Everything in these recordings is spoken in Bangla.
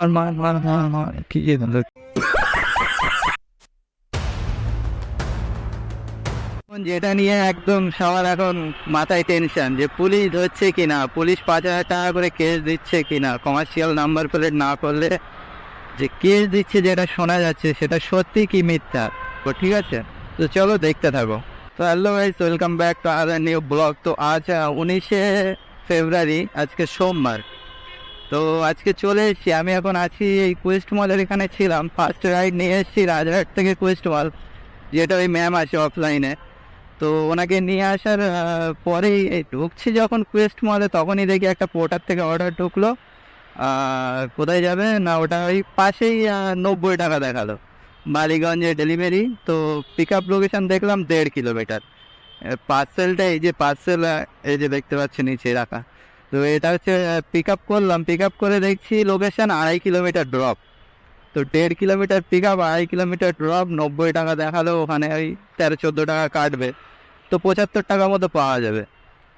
আর কি বলবো? যেটা নিয়ে একদম সবার এখন মাথায় টেনশন যে পুলিশ ধরছে কিনা, পুলিশ 5,000 টাকা করে কেস দিচ্ছে কিনা, কমার্শিয়াল নাম্বার প্লেট না করলে যে কেস দিচ্ছে যেটা শোনা যাচ্ছে সেটা সত্যি কি মিথ্যা। তো ঠিক আছে, তো চলো দেখতে থাকো। তো hello guys, welcome back to other new blog. তো আজ 19শে ফেব্রুয়ারি, আজকে সোমবার। তো আজকে চলে এসেছি, আমি এখন আছি এই কোয়েস্ট মলের এখানে ছিলাম। ফার্স্ট রাইড নিয়ে এসেছি রাজহাট থেকে কোয়েস্ট মল, যেটা ওই ম্যাম আছে অফলাইনে। তো ওনাকে নিয়ে আসার পরেই এই ঢুকছি যখন কোয়েস্ট মলে, তখনই দেখি একটা পোর্টার থেকে অর্ডার ঢুকলো। কোথায় যাবে না, ওটা ওই পাশেই 90 টাকা দেখালো, বালিগঞ্জে ডেলিভারি। তো পিক আপ লোকেশান দেখলাম 1.5 কিলোমিটার। পার্সেলটা এই যে পার্সেল, এই যে দেখতে পাচ্ছি নিচে রাখা। তো এটা হচ্ছে পিক আপ করলাম, পিক আপ করে দেখছি লোকেশান 2.5 কিলোমিটার ড্রপ। তো 1.5 kilometre pick up, 2.5 kilometre drop, 90 টাকা দেখালো। ওখানে ওই 13-14 টাকা কাটবে, তো 75 টাকা মতো পাওয়া যাবে।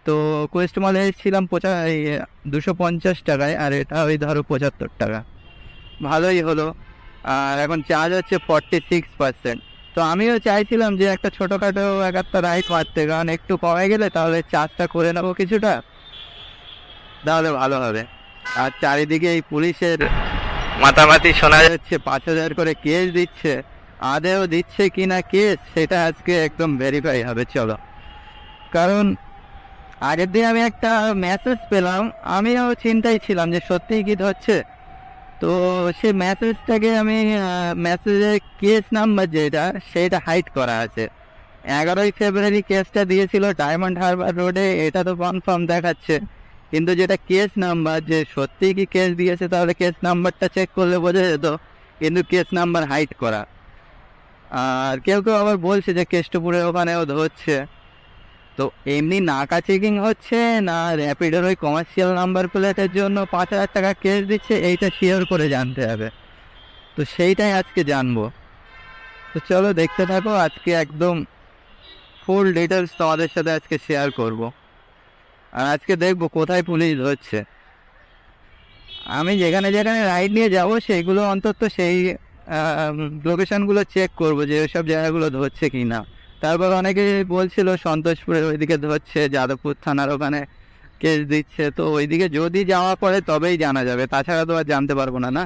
তো কোয়েস্ট মলে এসেছিলাম 250 টাকায়, আর এটা ওই ধরো 75 টাকা। ভালোই হলো। আর এখন চার্জ হচ্ছে 46%। তো আমিও চাইছিলাম যে একটা ছোটোখাটো একটা রাইড মারতে, কারণ একটু কমে গেলে তাহলে চার্জটা করে নেবো কিছুটা, তাহলে ভালো হবে। আর চারিদিকে এই পুলিশের মাতামাতি শোনা যাচ্ছে, 5,000 করে কেস দিচ্ছে। আদেও দিচ্ছে কিনা কেস সেটা আজকে একদম ভেরিফাই হবে, চলো। কারণ আগের দিন আমি একটা মেসেজ পেলাম, আমিও চিন্তায় ছিলাম যে সত্যিই কি ধরছে। তো সে মেসেজটাকে আমি, মেসেজের কেস নাম্বার যেটা, সেটা হাইড করা আছে। 11ই ফেব্রুয়ারি কেসটা দিয়েছিল ডায়মন্ড হারবার রোডে, এটা তো কনফার্ম দেখাচ্ছে। কিন্তু যেটা কেস নাম্বার, যে সত্যিই কি কেস দিয়েছে, তাহলে কেস নাম্বারটা চেক করলে বোঝা যেত। কিন্তু কেস নাম্বার হাইড করা। আর কেউ কেউ আবার বলছে যে কেষ্টপুরের ওখানেও ধরছে। তো এমনি নাকা চেকিং হচ্ছে না র্যাপিডোর ওই কমার্শিয়াল নাম্বার প্লেটের জন্য 5,000 টাকা কেস দিচ্ছে, এইটা শিওর করে জানতে হবে। তো সেইটাই আজকে জানবো। তো চলো দেখতে থাকো, আজকে একদম ফুল ডিটেলস তোমাদের সাথে আজকে শেয়ার করব। আর আজকে দেখবো কোথায় পুলিশ ধরছে। আমি যেখানে যেখানে রাইড নিয়ে যাব সেইগুলো অন্তত সেই লোকেশানগুলো চেক করব যে ওইসব জায়গাগুলো ধরছে কি না। তারপর অনেকে বলছিল সন্তোষপুরের ওইদিকে ধরছে, যাদবপুর থানার ওখানে কেস দিচ্ছে। তো ওইদিকে যদি যাওয়া পড়ে তবেই জানা যাবে, তাছাড়া তো আর জানতে পারবো না। না,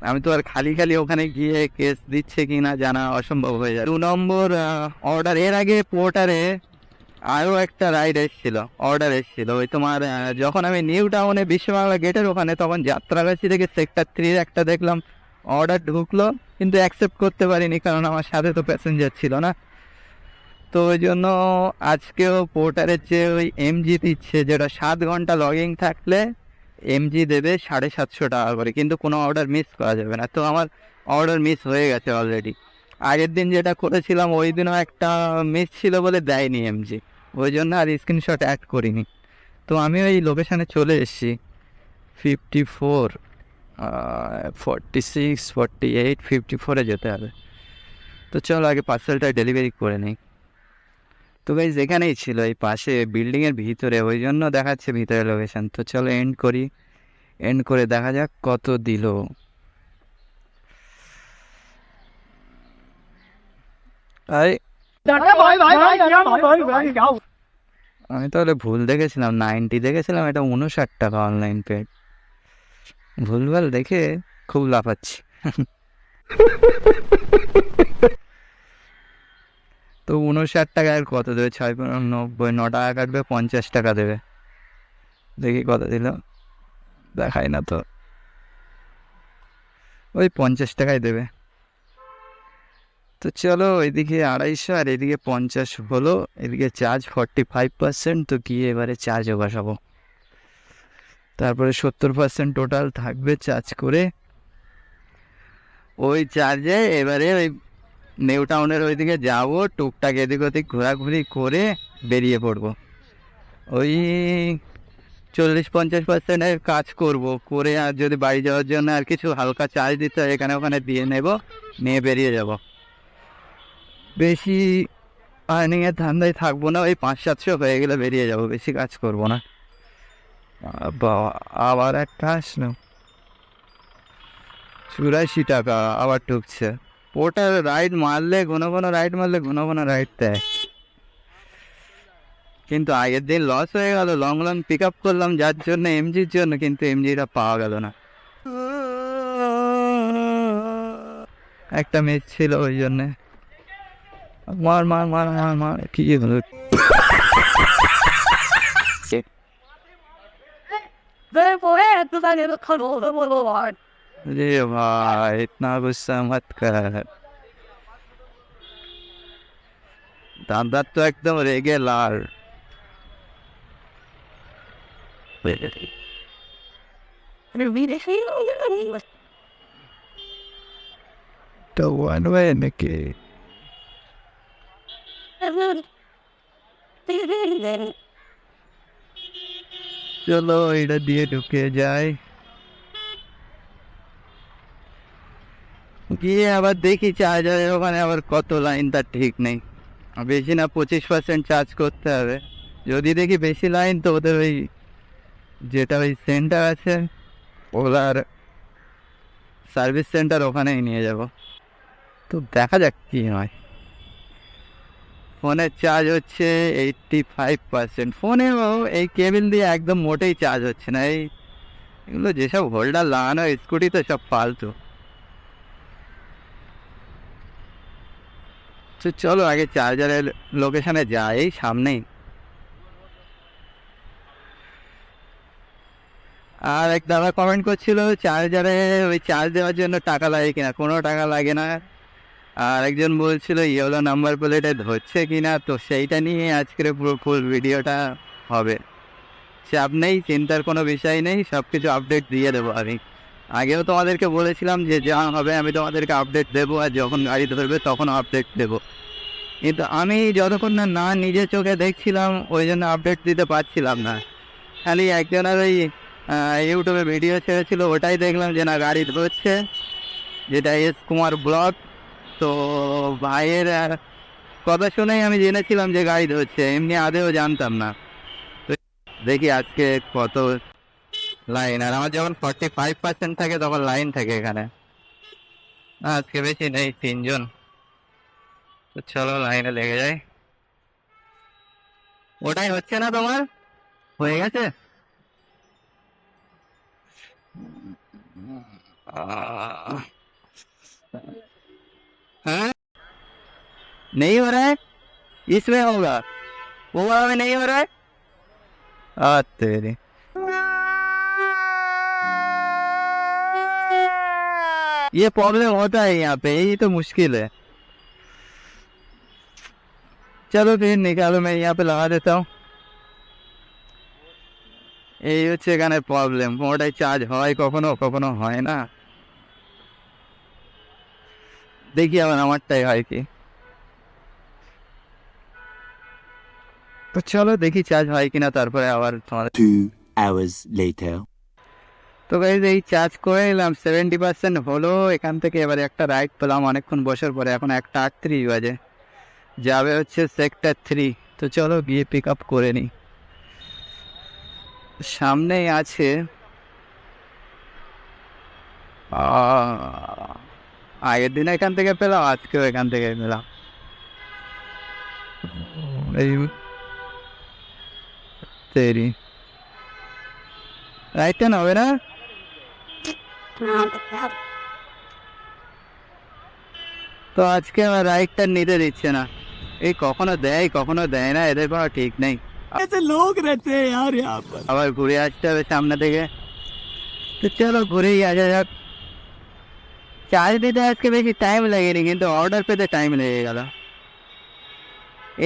আমি তো আর খালি খালি ওখানে গিয়ে কেস দিচ্ছে কি না জানা অসম্ভব হয়ে যায়। 2 নম্বর অর্ডার, এর আগে পোর্টারে আরও একটা রাইড এসেছিল, অর্ডার এসেছিল ওই তোমার, যখন আমি নিউ টাউনে বিশ্ববাংলা গেটের ওখানে, তখন যাত্রাগাছি থেকে সেক্টর 3 একটা দেখলাম অর্ডার ঢুকলো, কিন্তু অ্যাকসেপ্ট করতে পারিনি, কারণ আমার সাথে তো প্যাসেঞ্জার ছিল না। তো ওই জন্য আজকেও পোর্টারের যে ওই এমজি দিচ্ছে, যেটা 7 ঘন্টা লগিং থাকলে এমজি দেবে 750 টাকা করে, কিন্তু কোনো অর্ডার মিস করা যাবে না। তো আমার অর্ডার মিস হয়ে গেছে অলরেডি। আগের দিন যেটা করেছিলাম ওই দিনও একটা মিস ছিল বলে দেয়নি এমজি, ওই জন্য আর স্ক্রিনশট অ্যাড করিনি। তো আমি ওই লোকেশানে চলে এসেছি, 54, 46, 48, 54-এ যেতে হবে। তো চলো আগে পার্সেলটা ডেলিভারি করে নিই। তো গাইস এখানেই ছিল, এই পাশে বিল্ডিংয়ের ভিতরে, ওই জন্য দেখাচ্ছে ভিতরে লোকেশান। তো চলো এন্ড করি, এন্ড করে দেখা যাক কত দিল। আমি তাহলে ভুল দেখেছিলাম, 90 দেখেছিলাম, এটা 59 টাকা অনলাইন পেড। ভুলভাল দেখে খুব লাফাচ্ছি। তো 59 টাকা আর কত দেবে, 6-90, 9 টাকা কাটবে, 50 টাকা দেবে। দেখি কত দিল, দেখাই না তো, ওই 50 টাকাই দেবে। তো চলো, এদিকে 250 আর এদিকে 50 হলো, এদিকে চার্জ 45%। তো গিয়ে এবারে চার্জও বসাবো, তারপরে 70% টোটাল থাকবে চার্জ করে। ওই চার্জে এবারে ওই নিউ টাউনের ওইদিকে যাবো, টুকটাক এদিক ওদিক ঘোরাঘুরি করে বেরিয়ে পড়বো। ওই 40-50%-এর কাজ করব, করে আর যদি বাড়ি যাওয়ার জন্য আর কিছু হালকা চার্জ দিতে হয় এখানে ওখানে দিয়ে নেব, নিয়ে বেরিয়ে যাব। বেশি আর্নিংয়ের ধান্দায় থাকবো না, ওই 500-700 হয়ে গেলে বেরিয়ে যাব, বেশি কাজ করবো না। বাবা, আবার একটা আসলো। 84 টাকা আবার ঢুকছে। ওটা রাইড মারলে ঘন ঘন রাইড মারলে ঘন ঘন রাইড দেয়, কিন্তু আগের দিন লস হয়ে গেল। লং লং পিক আপ করলাম যার জন্য, এমজির জন্য, কিন্তু এমজিটা পাওয়া গেল না। একটা ম্যাচ ছিল ওই জন্যে। মার মার মার মার মার, কি হলো? अरे भाई इतना गुस्सा मत कर। दादा तो एकदम रेगे लाल। तो वन वे नके চলো এটা দিয়ে ঢুকে যাই, গিয়ে আবার দেখি চার্জারের ওখানে আবার কত লাইন তার ঠিক নেই। বেশি না 25% চার্জ করতে হবে। যদি দেখি বেশি লাইন, তো ওদের ওই যেটা ওই সেন্টার আছে ওলার সার্ভিস সেন্টার, ওখানেই নিয়ে যাব। তো দেখা যাক কি হয়। ফোনের চার্জ হচ্ছে 85%। ফোনেও এই কেবিল দিয়ে একদম মোটেই চার্জ হচ্ছে না। এগুলো যেসব হোল্ডার লাগানো স্কুটিতে সব ফালতু। তো চলো আগে চার্জারের লোকেশনে যাই, এই সামনেই। আর এক দাদা কমেন্ট করছিল চার্জারে ওই চার্জ দেওয়ার জন্য টাকা লাগে কিনা। কোনো টাকা লাগে না। আর একজন বলছিল ইয়েলো নাম্বার প্লেটে ধরছে কিনা, তো সেইটা নিয়ে আজকের পুরো ফুল ভিডিওটা হবে। চাপ নেই, চিন্তার কোনো বিষয় নেই, সব কিছু আপডেট দিয়ে দেবো আমি। আগেও তোমাদেরকে বলেছিলাম যে যা হবে আমি তোমাদেরকে আপডেট দেবো, আর যখন গাড়ি ধরবে তখন আপডেট দেবো। কিন্তু আমি যতক্ষণ না না নিজের চোখে দেখছিলাম, ওই জন্য আপডেট দিতে পারছিলাম না। খালি একজনের ওই ইউটিউবে ভিডিও ছেড়েছিল, ওটাই দেখলাম যে না গাড়ি ধরছে, যেটা এস কুমার ব্লগ। তো ভাইয়ের কথা শুনেই আমি জেনেছিলাম যে গাড়ি ধরছে, এমনি আদেও জানতাম না। তো দেখি আজকে কত লাইন। আর আমার যখন 45% থাকে তখন লাইন থাকে এখানে। আজকে বেশি নেই, 3 জন। তো চলো লাইনে লেগে যাই। ওটাই হচ্ছে না তোমার? হয়ে গেছে? हाँ नहीं हो रहा है, इसमें होगा, वो वाला में नहीं हो रहा है। तेरे ये प्रॉब्लम होता है यहाँ पे, यही तो मुश्किल है। चलो फिर निकालो, मैं यहाँ पे लगा देता हूँ। এই হচ্ছে এখানে প্রবলেম, ওটাই চার্জ হয় কখনো কখনো হয় না। দেখি আবার আমারটাই হয় কি। তো চলো দেখি চার্জ হয় কিনা, তারপরে আবার তোমাদের। 2 hours later. তো গাইজ এই চার্জ করে নিলাম, 70% হলো। এখান থেকে এবারে একটা রাইড পেলাম অনেকক্ষণ বসার পরে। এখন 1:38 বাজে, যাবে হচ্ছে সেক্টর 3। তো চলো গিয়ে পিক আপ করে নিই। সামনেই আছে। আগের দিন এখান থেকে পেলাম, আজকেও এখান থেকে পেলাম। এই তেরি রাইটটা না হবে না। তো আজকে আমার রাইডটা নিতে দিচ্ছে না। এই কখনো দেয় কখনো দেয় না, এদের কোনো ঠিক নেই। ऐसे लोग रहते हैं यार यहाँ पर। আবার ঘুরে আসতে হবে সামনে থেকে। তো চলো ঘুরেই আসা যাক। চার্জ দিতে আজকে বেশি টাইম লাগেনি, কিন্তু অর্ডার পেতে টাইম লেগে গেল।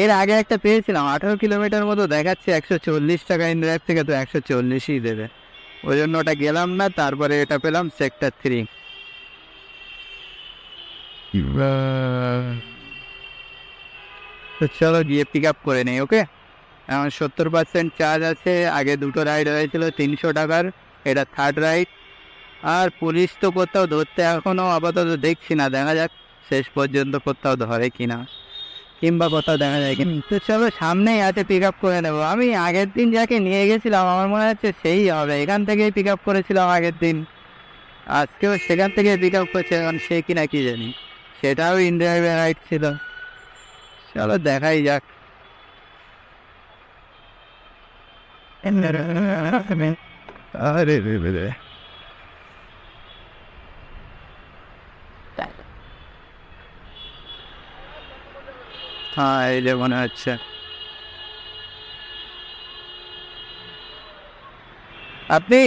এর আগে একটা পেয়েছিলাম 18 কিলোমিটার মতো দেখাচ্ছে, 140 টাকা ইন্ড্রাইভ থেকে, তো 140ই দেবে। ওই জন্য ওটা গেলাম না। তারপরে এটা পেলাম সেক্টর 3। তো চলো গিয়ে পিক আপ করে নেই। ওকে, এখন 70% চার্জ আছে। আগে দুটো রাইড হয়েছিল 300 টাকার, এটা থার্ড রাইড। আর পুলিশ তো কোথাও ধরতে এখনও আপাতত দেখছি না, দেখা যাক শেষ পর্যন্ত কোথাও ধরে কিনা, কিংবা কোথাও দেখা যায় কিনা। তো চলো সামনেই আছে, পিক আপ করে নেবো। আমি আগের দিন যাকে নিয়ে গেছিলাম আমার মনে হচ্ছে সেই হবে, এখান থেকেই পিক আপ করেছিলাম আগের দিন। আজকেও সেখান থেকে পিক আপ করছে, এখন সে কিনা কি জানি, সেটাও ইনড্রাইভে রাইড ছিল। চলো দেখাই যাক। আরে রে রে রে। হ্যাঁ, এই যে মনে হচ্ছে। আপনি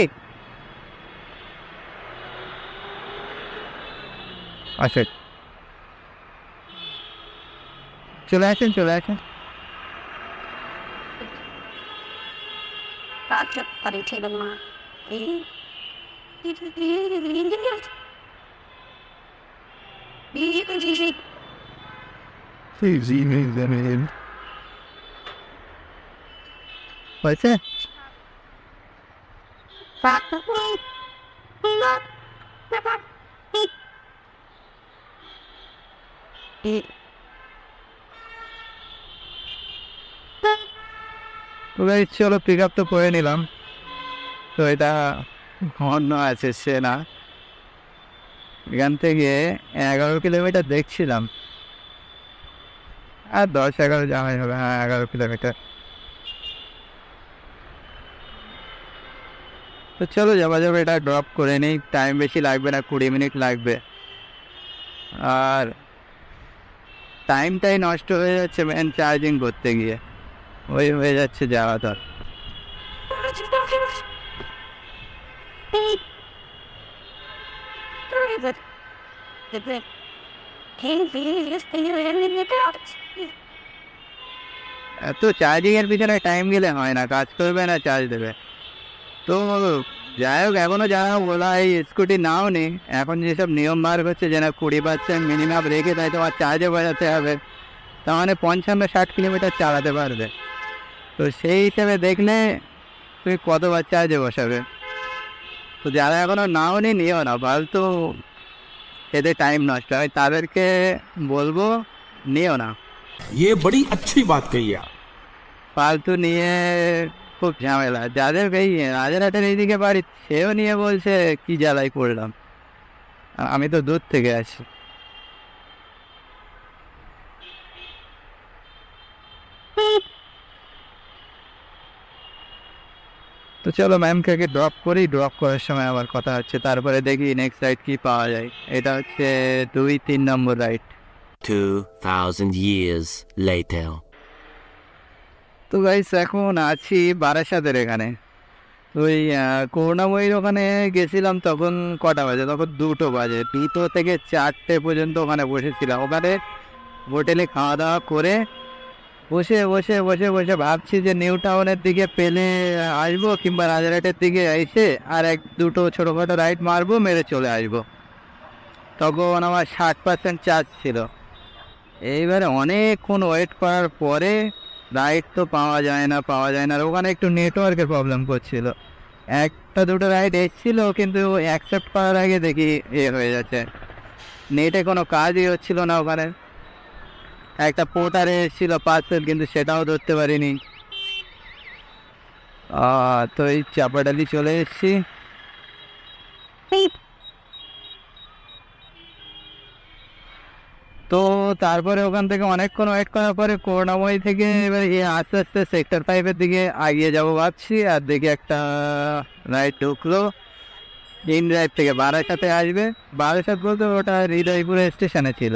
আসেন, চলে আসেন, চলে আসেন। Gotcha, buddy, table ma. হয়েছে? তো গাইস চলো পিক আপ তো করে নিলাম। তো এটা অন্য আছে, সে না। এখান থেকে 11 কিলোমিটার দেখছিলাম, আর 10-11 যাওয়াই হবে। হ্যাঁ, 11 কিলোমিটার। তো চলো যাওয়া যাবে, এটা ড্রপ করে নিই। টাইম বেশি লাগবে না, 20 মিনিট লাগবে। আর টাইমটাই নষ্ট হয়ে যাচ্ছে মেন চার্জিং করতে গিয়ে, ওই হয়ে যাচ্ছে যাওয়া। তো এত চার্জিংয়ের পিছনে টাইম গেলে হয় না, কাজ করবে না, চার্জ দেবে। তো যাই হোক, এখনও যারা বলা এই স্কুটি নাও নি, এখন যেসব নিয়ম বার হচ্ছে যে না 20% মিনিমাম রেখে তাই তোমার চার্জে বাজাতে হবে, তার মানে 55-60 কিলোমিটার চালাতে পারবে। তো সেই হিসেবে দেখলে তুমি কতবার চার্জে বসাবে। তো যারা এখনও নাও নি, নিও না, ফালতু এতে টাইম নষ্ট হয়, তাদেরকে বলবো নিও না। ये बड़ी अच्छी बात कही आप। ফালতু নিয়ে খুব ঝামেলা। যাদের এই রাজারহাটের এইদিকে বাড়ি, সেও নিয়ে বলছে কি জ্বালাই পড়লাম, আর আমি তো দূর থেকে আছি। তো চলো ম্যামকে ড্রপ করি, ড্রপ করার সময় আবার কথা হচ্ছে, তারপরে দেখি নেক্সট রাইড কি পাওয়া যায়। এটা হচ্ছে 2-3 নম্বর রাইড। 2000 years later. তো গাইস এখন আছি বারাসাতের এখানে। ওই করুণাময়ীর ওখানে গেছিলাম, তখন কটা বাজে, তখন 2টো বাজে। 2টো থেকে 4টে পর্যন্ত ওখানে বসেছিলাম। ওখানে হোটেলে খাওয়া দাওয়া করে বসে বসে বসে বসে ভাবছি যে নিউ টাউনের দিকে পেলে আসবো, কিংবা রাজারহাটের দিকে এসে আর 1-2টো ছোটোখাটো রাইড মারবো, মেরে চলে আসবো। তখন আমার 60% চার্জ ছিল। এইবারে অনেকক্ষণ ওয়েট করার পরে রাইড তো পাওয়া যায় না, পাওয়া যায় না। আর ওখানে একটু নেটওয়ার্কের প্রবলেম করছিল। 1-2টো রাইড এসেছিলো, কিন্তু অ্যাকসেপ্ট করার আগে দেখি হয়ে যাচ্ছে, নেটে কোনো কাজই হচ্ছিল না ওখানে। একটা পোর্টারে এসেছিলো পার্সেল, কিন্তু সেটাও ধরতে পারিনি। তো এই চাপাডালি চলে এসেছি। তো তারপরে ওখান থেকে অনেকক্ষণ ওয়েট করার পরে করুণাময়ী থেকে এবার আস্তে আস্তে সেক্টর 5-এর দিকে এগিয়ে যাবো ভাবছি। আর দেখি একটা রাইড ঢুকলো, ইন ড্রাইভ থেকে বারাসাতে আসবে। বারাসাত বলতে ওটা হৃদয়পুরে স্টেশনে ছিল।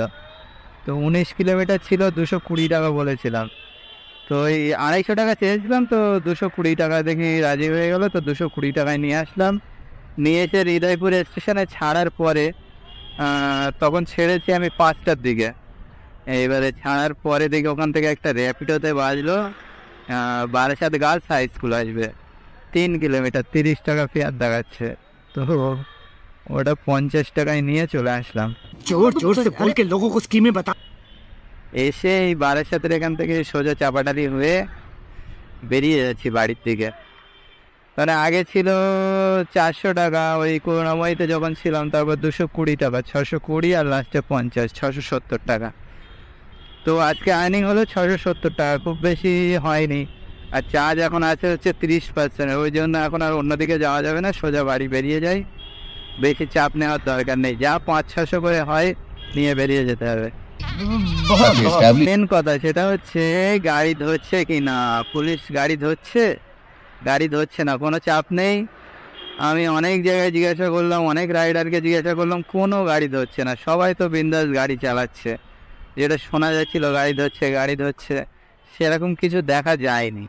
তো 19 কিলোমিটার ছিল, 220 টাকা বলেছিলাম। তো ওই 250 টাকা চেয়েছিলাম, তো 220 টাকা দেখি রাজি হয়ে গেলো। তো 220 টাকায় নিয়ে আসলাম। নিয়ে এসে হৃদয়পুর স্টেশনে ছাড়ার পরে তখন ছেড়েছি আমি 5টার দিকে। এইবারে ছাড়ার পরে দেখি ওখান থেকে একটা র্যাপিডোতে বাজলো বারাসাত গার্লস হাই স্কুল আসবে। 3 কিলোমিটার, 30 টাকা ফেয়ার দেখাচ্ছে। তো ওটা 50 টাকায় নিয়ে চলে আসলাম। जोर जोर से बोल के लोगों को स्कीमें बता। এসে এই বারাসাতের এখান থেকে সোজা চাপাডালি হয়ে বেরিয়ে যাচ্ছি বাড়ির দিকে। মানে আগে ছিল 400 টাকা, ওই করুণাময়ীতে যখন ছিলাম, তারপর 220 টাকা, 620, আর লাস্টে 50, 670 টাকা। তো আজকে আর্নিং হলো 670 টাকা, খুব বেশি হয়নি। আর চার্জ এখন আছে হচ্ছে 30%, ওই জন্য এখন আর অন্যদিকে যাওয়া যাবে না, সোজা বাড়ি বেরিয়ে যাই। বেশি চাপ নেওয়ার দরকার নেই, যা 500-600 করে হয় নিয়ে বেরিয়ে যেতে হবে। মেন কথা সেটা হচ্ছে গাড়ি ধরছে কি না, পুলিশ গাড়ি ধরছে না, কোনো চাপ নেই। আমি অনেক জায়গায় জিজ্ঞাসা করলাম, অনেক রাইডারকে জিজ্ঞাসা করলাম, কোনো গাড়ি ধরছে না, সবাই তো বিন্দাস গাড়ি চালাচ্ছে। যেটা শোনা যাচ্ছিল গাড়ি ধরছে সেরকম কিছু দেখা যায়নি।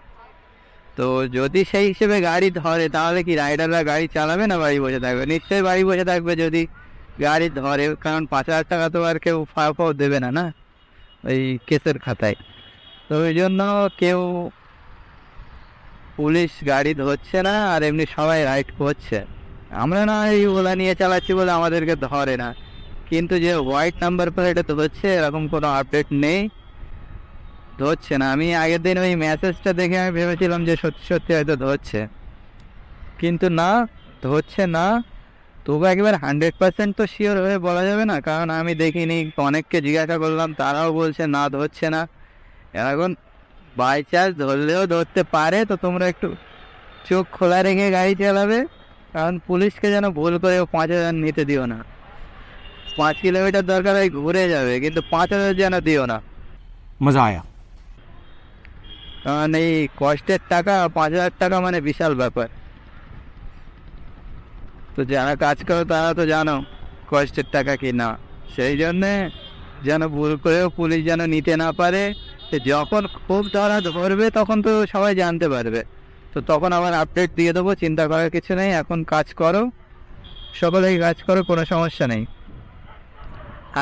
তো যদি সেই হিসেবে গাড়ি ধরে তাহলে কি রাইডাররা গাড়ি চালাবে না বাড়ি বসে থাকবে? নিশ্চয়ই বাড়ি বসে থাকবে যদি গাড়ি ধরে, কারণ 5,000 টাকা তো আর কেউ ফাও দেবে না, না ওই কেসের খাতায়। তো ওই জন্য কেউ পুলিশ গাড়ি ধরছে না, আর এমনি সবাই রাইড করছে। আমরা না এই ওলা নিয়ে চালাচ্ছি বলে আমাদেরকে ধরে না, কিন্তু যে হোয়াইট নাম্বার প্লেটে ধরছে এরকম কোনো আপডেট নেই, ধরছে না। আমি আগের দিন ওই মেসেজটা দেখে আমি ভেবেছিলাম যে সত্যি সত্যি হয়তো ধরছে, কিন্তু না, ধরছে না। তবু একেবারে 100% তো শিওর হয়ে বলা যাবে না, কারণ আমি দেখিনি, অনেককে জিজ্ঞাসা করলাম, তারাও বলছে না ধরছে না। এখন বাই চান্স ধরলেও ধরতে পারে, তো তোমরা একটু চোখ খোলা রেখে গাড়ি চালাবে, কারণ পুলিশকে যেন ভুল করে 5,000 নিতে দিও না। 5 কিলোমিটার দরকার হয় ঘুরে যাবে, কিন্তু 5,000 যেন দিও না। मजा आया। কারণ এই কষ্টের টাকা, 5,000 টাকা মানে বিশাল ব্যাপার। তো যারা কাজ করো তারা তো জানো কষ্টের টাকা কি না, সেই জন্যে যেন ভুল করেও পুলিশ যেন নিতে না পারে। সে যখন খুব ধরবে তখন তো সবাই জানতে পারবে, তো তখন আবার আপডেট দিয়ে দেবো, চিন্তা করার কিছু নেই। এখন কাজ করো, সকলেই কাজ করো, কোনো সমস্যা নেই।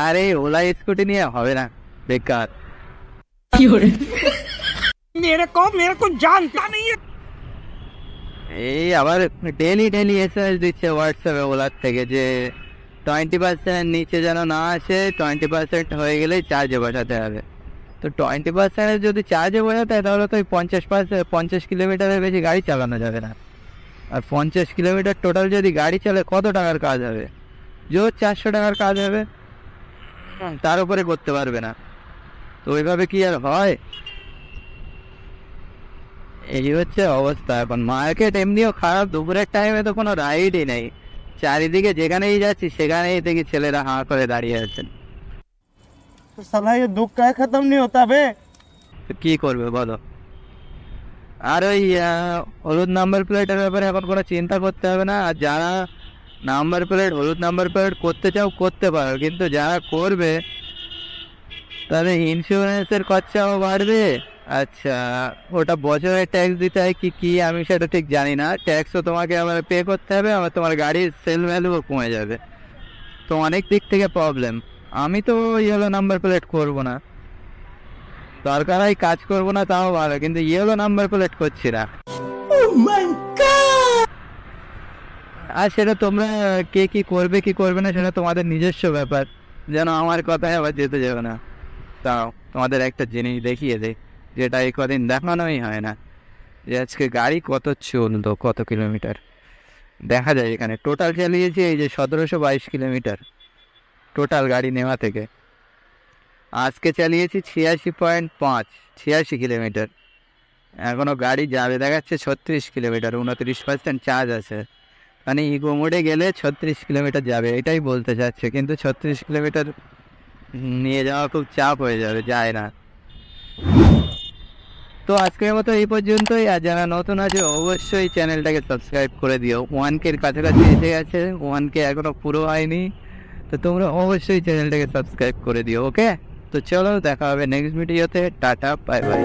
আর এই ওলা স্কুটি নিয়ে হবে না, বেকার। मेरे को जानता नहीं है। এই আবার ডেলি এসএমএস দিচ্ছে হোয়াটসঅ্যাপে ওলার থেকে যে 20% নিচে যেন না আসে, 20% হয়ে গেলেই চার্জে বসাতে হবে। তো 20% যদি চার্জে বসাতে হয় তাহলে তো ওই 50 কিলোমিটারের বেশি গাড়ি চালানো যাবে না। আর 50 কিলোমিটার টোটাল যদি গাড়ি চলে কত টাকার কাজ হবে? জোর 400 টাকার কাজ হবে, তার উপরে করতে পারবে না। তো ওইভাবে কি আর হয়? এই হচ্ছে অবস্থা এখন। মার্কেট এমনিও খারাপ, দুপুরের টাইমে তো কোনো রাইডই নেই, চারিদিকে যেখানেই যাচ্ছি সেখানেই দেখি ছেলেরা হাঁ করে দাঁড়িয়ে আছেন। तो साला ये दुख का खत्म नहीं होता बे। তো কি করবে বলো? আর ওই হলুদ নাম্বার প্লেটের ব্যাপারে এখন কোনো চিন্তা করতে হবে না। আর যারা হলুদ নাম্বার প্লেট করতে চাও করতে পারো, কিন্তু যারা করবে তাদের ইন্স্যুরেন্সের খরচাও বাড়বে। আচ্ছা, ওটা বছরে ট্যাক্স দিতে হয় কি আমি সেটা ঠিক জানি না। ট্যাক্সও তোমাকে আবার পে করতে হবে, আবার তোমার গাড়ির সেল ভ্যালুও কমে যাবে, তো অনেক দিক থেকে প্রবলেম। আমি তো ইয়েলো নাম্বার প্লেট করবো না, দরকার হয় কাজ করবো না তাও ভালো, কিন্তু ইয়েলো নাম্বার প্লেট করছি না। আর সেটা তোমরা কে কি করবে না সেটা তোমাদের নিজস্ব ব্যাপার, যেন আমার কথায় আবার যেতে যাবে না। তাও তোমাদের একটা জিনিস দেখিয়ে দেয়, যেটা এই কদিন দেখানোই হয় না, যে আজকে গাড়ি কত চলতো, কত কিলোমিটার দেখা যায়। এখানে টোটাল চালিয়েছি এই যে 1722 কিলোমিটার টোটাল গাড়ি নেওয়া থেকে। আজকে চালিয়েছি 86.5 কিলোমিটার। এখনও গাড়ি যাবে দেখাচ্ছে 36 কিলোমিটার, 29% চার্জ আছে। মানে ইগো মোডে গেলে 36 কিলোমিটার যাবে এটাই বলতে চাচ্ছে, কিন্তু 36 কিলোমিটার নিয়ে যাওয়া খুব চাপ হয়ে যাবে, যায় না। তো আজকের মতো এই পর্যন্তই। আর যারা নতুন আছে অবশ্যই চ্যানেলটাকে সাবস্ক্রাইব করে দিও। 1K কাছাকাছি এসে গেছে, 1K এখনো পুরো হয়নি, তো তোমরা অবশ্যই চ্যানেলটাকে সাবস্ক্রাইব করে দিও। ওকে, তো চলো দেখা হবে নেক্সট ভিডিওতে। Tata, bye bye.